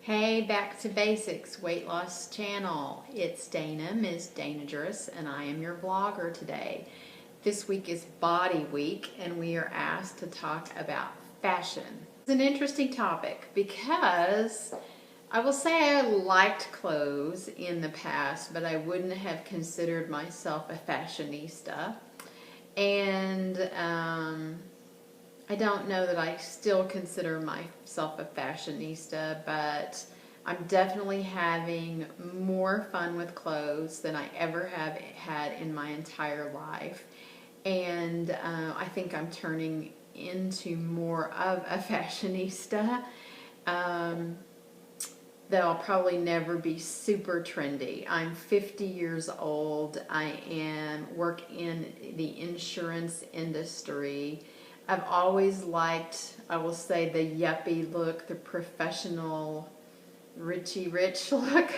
Hey, Back to Basics weight loss channel. It's Dana, Ms. Dangerous, and I am your blogger today. This week is Body Week, and we are asked to talk about fashion. It's an interesting topic because I will say I liked clothes in the past, but I wouldn't have considered myself a fashionista. And I don't know that I still consider myself a fashionista, but I'm definitely having more fun with clothes than I ever have had in my entire life. And I think I'm turning into more of a fashionista. That I'll probably never be super trendy. I'm 50 years old. I work in the insurance industry. I've always liked, I will say, the yuppie look, the professional, richy rich look.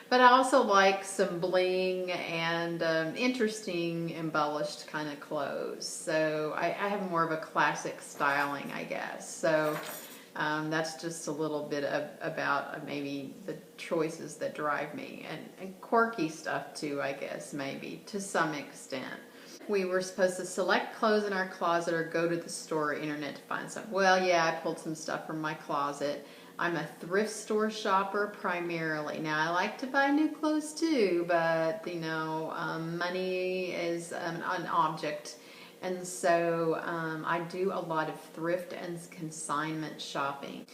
But I also like some bling and interesting, embellished kind of clothes. So I have more of a classic styling, I guess. So that's just a little bit about maybe the choices that drive me. And quirky stuff too, I guess, maybe, to some extent. We were supposed to select clothes in our closet or go to the store or internet to find some. Well, yeah, I pulled some stuff from my closet. I'm a thrift store shopper primarily. Now, I like to buy new clothes too, but, money is an object. And so I do a lot of thrift and consignment shopping.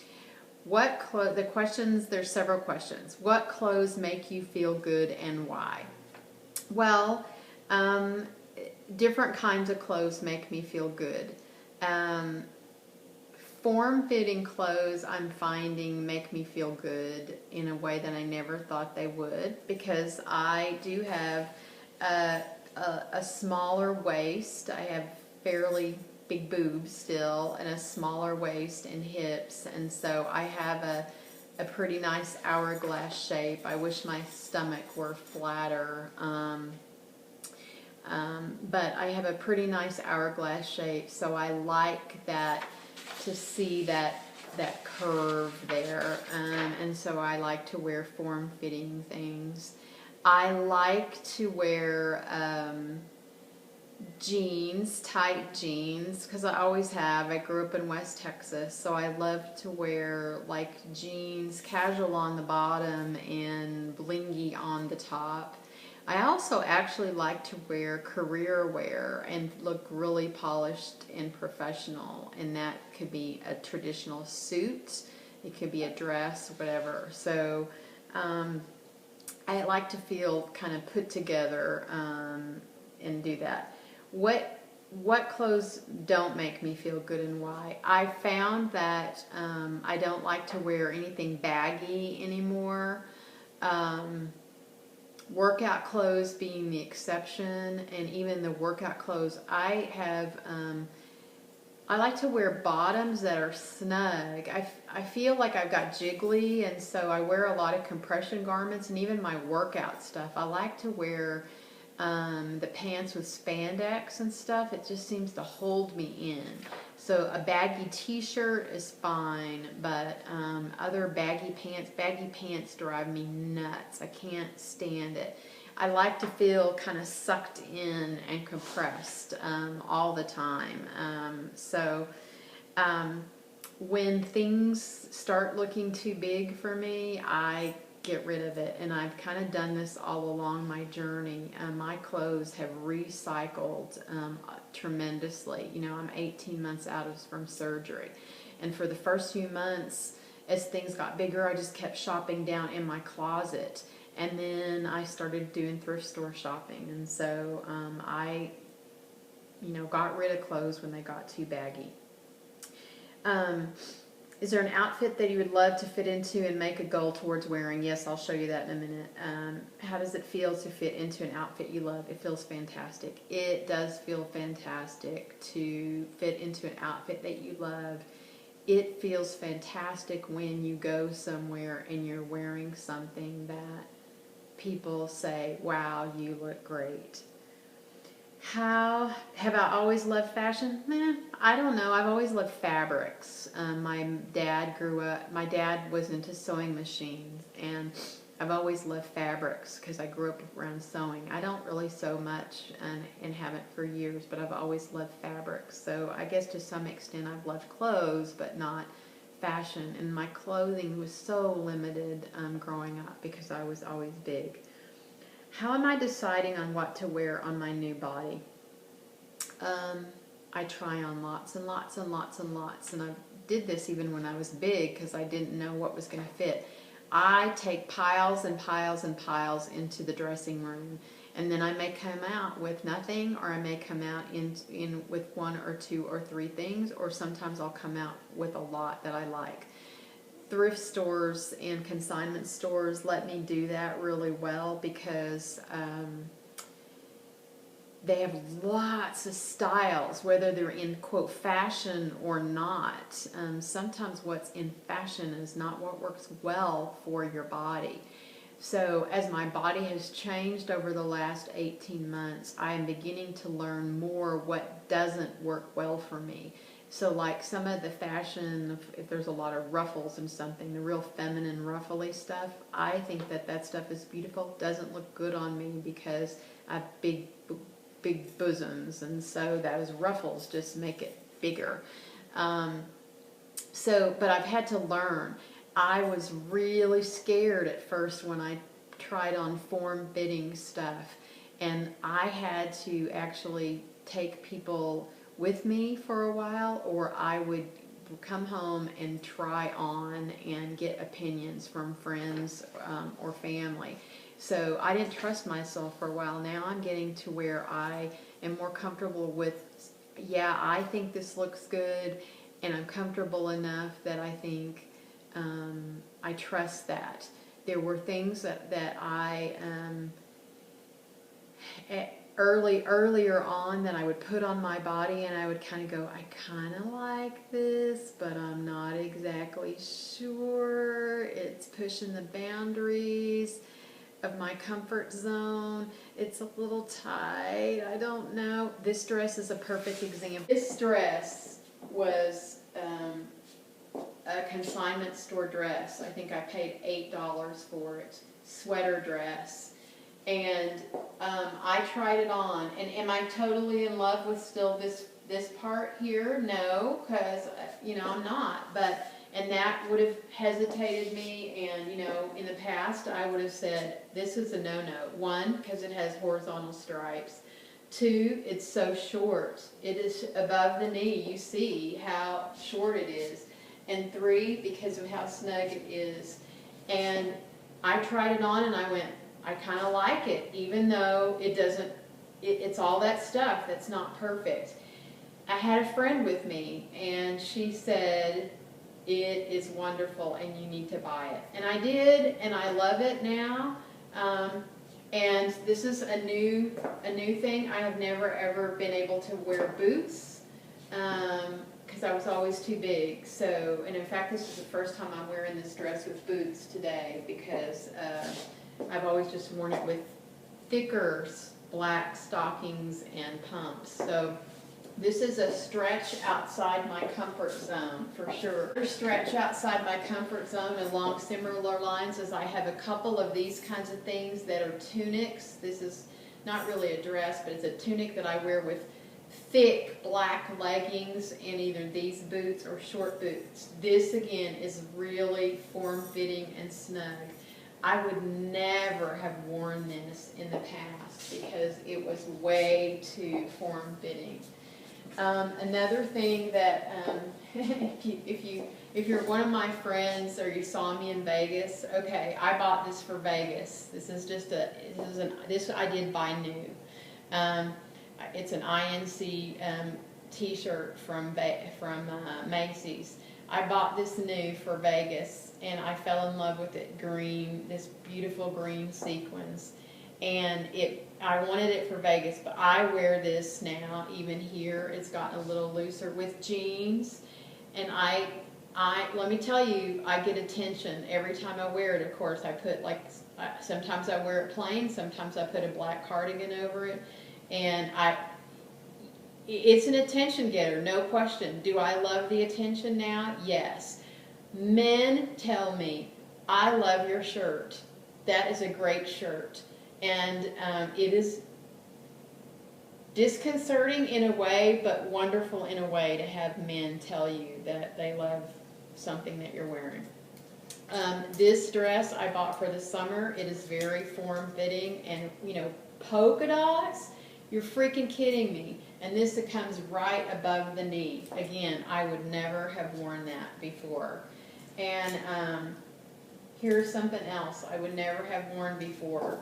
There's several questions. What clothes make you feel good and why? Well, different kinds of clothes make me feel good. Form-fitting clothes, I'm finding, make me feel good in a way that I never thought they would, because I do have a smaller waist. I have fairly big boobs still, and a smaller waist and hips, and so I have a pretty nice hourglass shape. I wish my stomach were flatter. But I have a pretty nice hourglass shape, so I like that, to see that curve there, and so I like to wear form-fitting things. I like to wear jeans, tight jeans, because I always have. I grew up in West Texas, so I love to wear like jeans, casual on the bottom and blingy on the top. I also actually like to wear career wear and look really polished and professional, and that could be a traditional suit, it could be a dress, whatever. So I like to feel kind of put together and do that. What clothes don't make me feel good and why? I found that I don't like to wear anything baggy anymore. Workout clothes being the exception, and even the workout clothes I have, I like to wear bottoms that are snug. I feel like I've got jiggly, and so I wear a lot of compression garments, and even my workout stuff. I like to wear the pants with spandex and stuff. It just seems to hold me in. So a baggy t-shirt is fine, but other baggy pants drive me nuts. I can't stand it. I like to feel kind of sucked in and compressed all the time. When things start looking too big for me, I get rid of it, and I've kind of done this all along my journey. My clothes have recycled tremendously. I'm 18 months out from surgery, and for the first few months, as things got bigger, I just kept shopping down in my closet, and then I started doing thrift store shopping, and so I got rid of clothes when they got too baggy. Is there an outfit that you would love to fit into and make a goal towards wearing? Yes, I'll show you that in a minute. How does it feel to fit into an outfit you love? It feels fantastic. It does feel fantastic to fit into an outfit that you love. It feels fantastic when you go somewhere and you're wearing something that people say, wow, you look great. How have I always loved fashion? I don't know. I've always loved fabrics. My dad grew up. My dad was into sewing machines, and I've always loved fabrics because I grew up around sewing. I don't really sew much and haven't for years, but I've always loved fabrics. So I guess to some extent I've loved clothes, but not fashion. And my clothing was so limited growing up because I was always big. How am I deciding on what to wear on my new body? I try on lots and lots and lots and lots, and I did this even when I was big because I didn't know what was going to fit. I take piles and piles and piles into the dressing room, and then I may come out with nothing, or I may come out in with one or two or three things, or sometimes I'll come out with a lot that I like. Thrift stores and consignment stores let me do that really well because they have lots of styles, whether they're in, quote, fashion or not. Sometimes what's in fashion is not what works well for your body. So as my body has changed over the last 18 months, I am beginning to learn more what doesn't work well for me. So like some of the fashion, if there's a lot of ruffles in something, the real feminine ruffly stuff, I think that stuff is beautiful. Doesn't look good on me because I have big bosoms, and so those ruffles just make it bigger. But I've had to learn. I was really scared at first when I tried on form-fitting stuff, and I had to actually take people with me for a while, or I would come home and try on and get opinions from friends or family. So I didn't trust myself for a while. Now I'm getting to where I am more comfortable with, yeah, I think this looks good, and I'm comfortable enough that I think I trust that. There were things that I earlier on that I would put on my body, and I would kind of go, I kind of like this, but I'm not exactly sure. It's pushing the boundaries of my comfort zone. It's a little tight. I don't know. This dress is a perfect example. This dress was a consignment store dress. I think I paid $8 for it. Sweater dress. And I tried it on. And am I totally in love with still this part here? No, because I'm not. And that would have hesitated me, and in the past I would have said this is a no-no. One, because it has horizontal stripes. Two, it's so short. It is above the knee. You see how short it is. And three, because of how snug it is. And I tried it on and I went, I kind of like it, even though it doesn't, it's all that stuff that's not perfect. I had a friend with me, and she said, it is wonderful and you need to buy it. And I did, and I love it now. And this is a new thing. I have never ever been able to wear boots because I was always too big. So, and in fact, this is the first time I'm wearing this dress with boots today because I've always just worn it with thicker black stockings and pumps. So this is a stretch outside my comfort zone for sure. A stretch outside my comfort zone along similar lines as I have a couple of these kinds of things that are tunics. This is not really a dress, but it's a tunic that I wear with thick black leggings and either these boots or short boots. This again is really form-fitting and snug. I would never have worn this in the past because it was way too form-fitting. Another thing that if you're one of my friends or you saw me in Vegas, okay, I bought this for Vegas. This I did buy new. It's an INC T-shirt from Macy's. I bought this new for Vegas, and I fell in love with it. Green, this beautiful green sequins. And I wanted it for Vegas, but I wear this now, even here. It's gotten a little looser with jeans. And let me tell you, I get attention every time I wear it. Of course, I put sometimes I wear it plain, sometimes I put a black cardigan over it. And it's an attention getter, no question. Do I love the attention now? Yes. Men tell me, I love your shirt. That is a great shirt. And it is disconcerting in a way, but wonderful in a way to have men tell you that they love something that you're wearing. This dress I bought for the summer. It is very form-fitting, and polka dots. You're freaking kidding me. And this comes right above the knee. Again, I would never have worn that before. And here's something else I would never have worn before.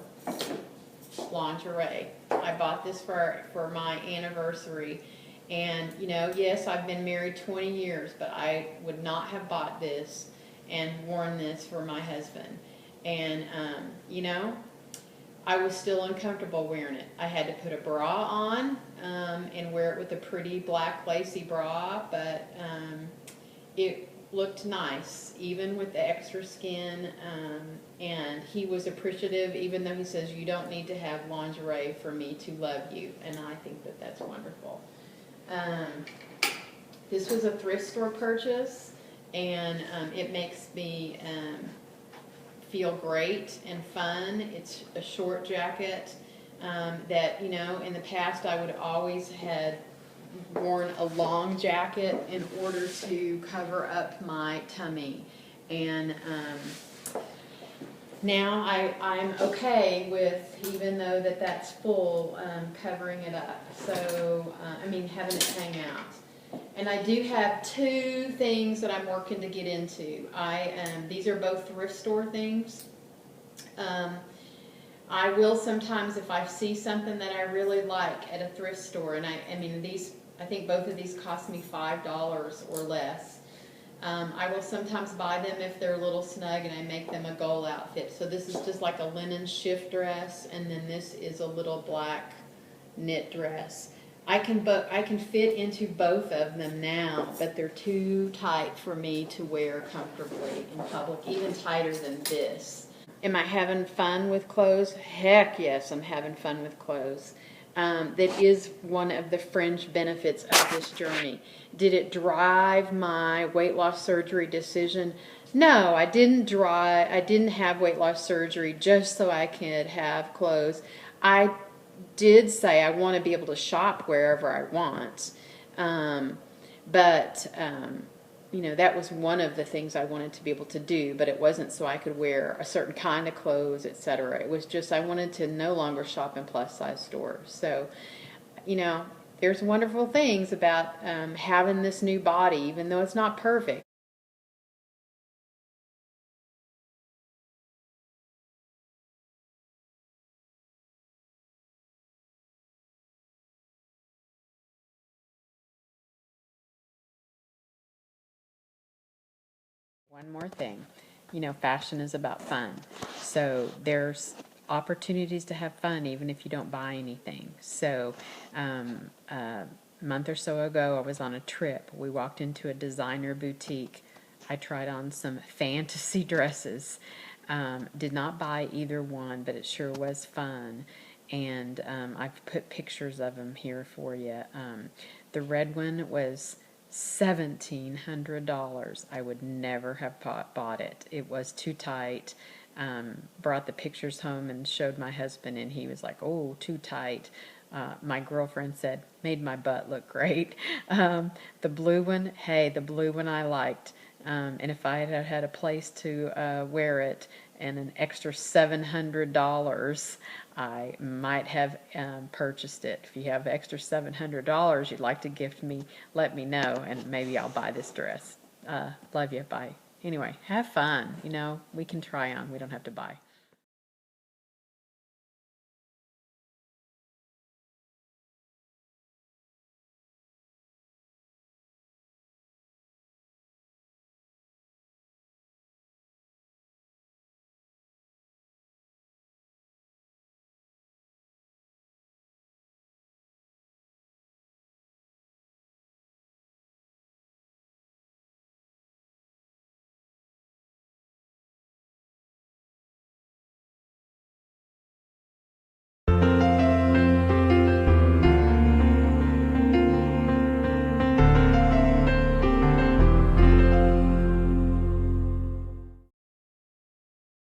Lingerie. I bought this for my anniversary. And, yes, I've been married 20 years, but I would not have bought this and worn this for my husband. And, I was still uncomfortable wearing it. I had to put a bra on and wear it with a pretty black lacy bra, but it looked nice, even with the extra skin, and he was appreciative, even though he says, you don't need to have lingerie for me to love you, and I think that that's wonderful. This was a thrift store purchase, and it makes me feel great and fun. It's a short jacket that, in the past I would always had worn a long jacket in order to cover up my tummy, and now I'm okay with, even though that's full, covering it up, so having it hang out. And I do have two things that I'm working to get into. These are both thrift store things. I will sometimes, if I see something that I really like at a thrift store, and I think both of these cost me $5 or less. I will sometimes buy them if they're a little snug, and I make them a goal outfit. So this is just like a linen shift dress, and then this is a little black knit dress. I can fit into both of them now, but they're too tight for me to wear comfortably in public, even tighter than this. Am I having fun with clothes? Heck yes, I'm having fun with clothes. That is one of the fringe benefits of this journey. Did it drive my weight loss surgery decision? No, I didn't have weight loss surgery just so I could have clothes. I did say I want to be able to shop wherever I want, but that was one of the things I wanted to be able to do, but it wasn't so I could wear a certain kind of clothes, etc. It was just I wanted to no longer shop in plus size stores. So, there's wonderful things about having this new body, even though it's not perfect. One more thing, fashion is about fun. So there's opportunities to have fun even if you don't buy anything. So a month or so ago, I was on a trip. We walked into a designer boutique. I tried on some fantasy dresses. Did not buy either one, but it sure was fun. And I've put pictures of them here for you. The red one was $1,700. I would never have bought it. It was too tight. Brought the pictures home and showed my husband, and he was like, oh, too tight. My girlfriend said, made my butt look great. The blue one, the blue one I liked. And if I had had a place to wear it and an extra $700, I might have purchased it. If you have extra $700 you'd like to gift me, let me know, and maybe I'll buy this dress. Love you. Bye. Anyway, have fun. We can try on. We don't have to buy.